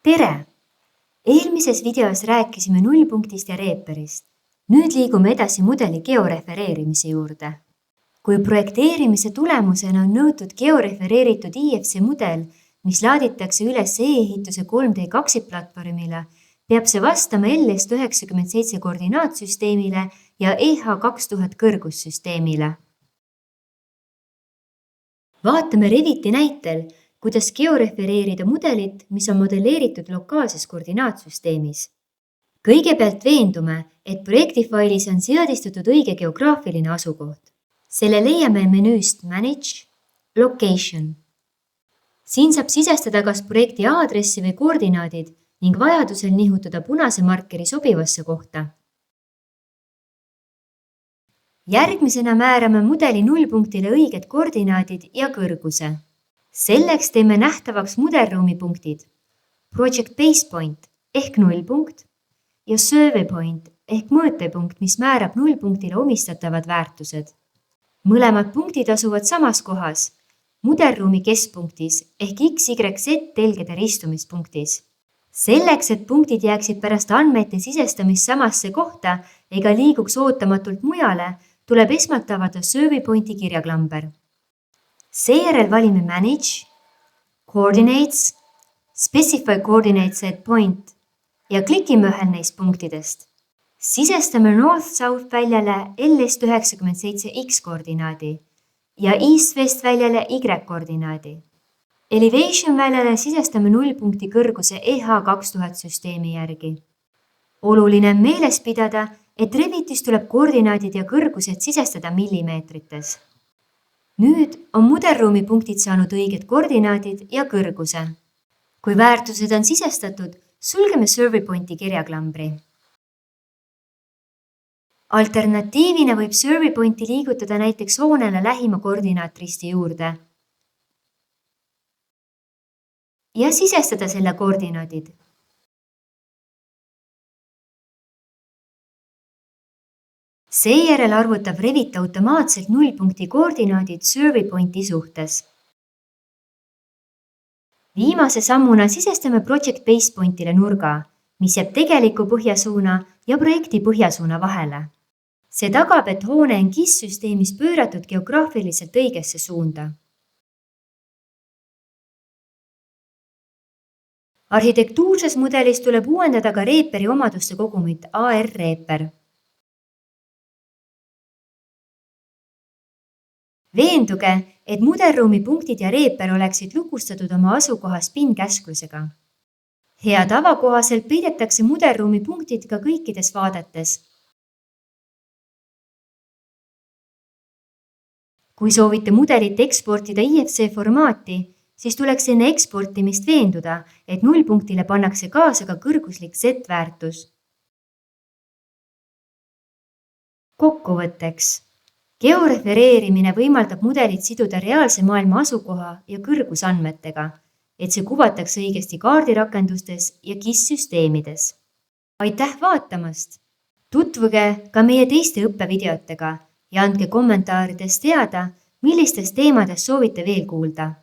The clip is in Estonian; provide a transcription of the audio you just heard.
Tere! Eelmises videos rääkisime nullpunktist ja reeperist. Nüüd liigume edasi mudeli georefereerimise juurde. Kui projekteerimise tulemusena on nõutud georefereeritud IFC mudel, mis laaditakse üles e-ehituse 3D kaksiplatvormile, peab see vastama LS97 koordinaatsüsteemile ja EH2000 kõrgussüsteemile. Vaatame Reviti näitel, kuidas georefereerida mudelit, mis on modelleeritud lokaalses koordinaatsüsteemis. Kõigepealt veendume, et projektifailis on seadistatud õige geograafiline asukoht. Selle leiame menüüst Manage, Location. Siin saab sisestada kas projekti aadressi või koordinaadid ning vajadusel nihutada punase markeri sobivasse kohta. Järgmisena määrame mudeli nullpunktile õiged koordinaadid ja kõrguse. Selleks teeme nähtavaks mudelruumi punktid, Project Base Point ehk nullpunkt ja Survey Point ehk mõõtepunkt, mis määrab nullpunktile omistatavad väärtused. Mõlemad punktid asuvad samas kohas, mudelruumi keskpunktis ehk XYZ telgede ristumispunktis. Selleks, et punktid jääksid pärast andmete sisestamist samasse kohta ega liiguks ootamatult mujale, tuleb esmalt avada Survey Pointi kirjaklamber. Seejärel valime Manage, Coordinates, Specify Coordinates at Point ja klikime ühel neist punktidest. Sisestame North-South väljale LS97X koordinaadi ja East-West väljale Y koordinaadi. Elevation väljale sisestame nullpunkti kõrguse EH2000 süsteemi järgi. Oluline on meeles pidada, et Revitis tuleb koordinaadid ja kõrgused sisestada millimeetrites. Nüüd on mudelruumi punktid saanud õiged koordinaadid ja kõrguse. Kui väärtused on sisestatud, sulgeme Survey Pointi kirjaklambri. Alternatiivina võib Survey Pointi liigutada näiteks hoonele lähima koordinaatristi juurde ja sisestada selle koordinaadid. Seejärel arvutab Revit automaatselt nullpunkti koordinaadid Survey Pointi suhtes. Viimase sammuna sisestame Project Base Pointile nurga, mis jääb tegeliku põhjasuuna ja projekti põhjasuuna vahele. See tagab, et hoone on GIS-süsteemis pööratud geograafiliselt õigesse suunda. Arhitektuurses mudelis tuleb uuendada ka reeperi omaduste kogumit AR-reeper. Veenduge, et mudelruumi punktid ja reeper oleksid lukustatud oma asukoha spin-käsklusega. Hea tava kohaselt peidetakse mudelruumi punktid ka kõikides vaadetes. Kui soovite mudelit eksportida IFC formaati, siis tuleks enne eksportimist veenduda, et nullpunktile pannakse kaasa ka kõrguslik Z-väärtus. Kokkuvõtteks. Georefereerimine võimaldab mudelit siduda reaalse maailma asukoha ja kõrgusandmetega, et see kuvatakse õigesti kaardirakendustes ja GIS-süsteemides. Aitäh vaatamast! Tutvuge ka meie teiste õppevideotega ja andke kommentaarides teada, millistest teemadest soovite veel kuulda.